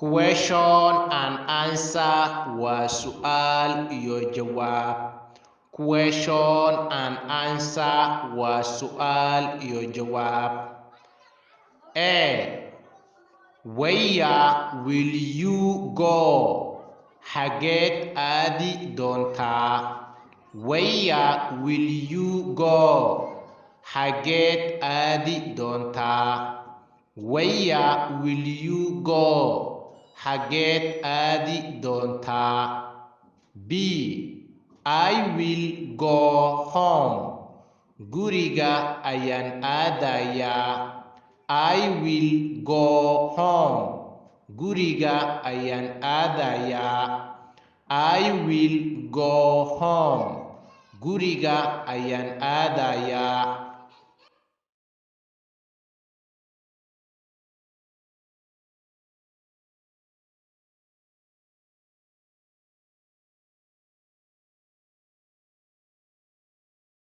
Question and answer waa su'aal iyo jawaab. Question and answer waa su'aal iyo jawaab. A. Where will you go? Xageed aadi doontaa? Where will you go? Xageed aadi doontaa? Where will you go? Xageed aadi doontaa? B. I will go home. Guriga ayaan aadayaa. I will go home. Guriga ayaan aadayaa. I will go home. Guriga ayaan aadayaa.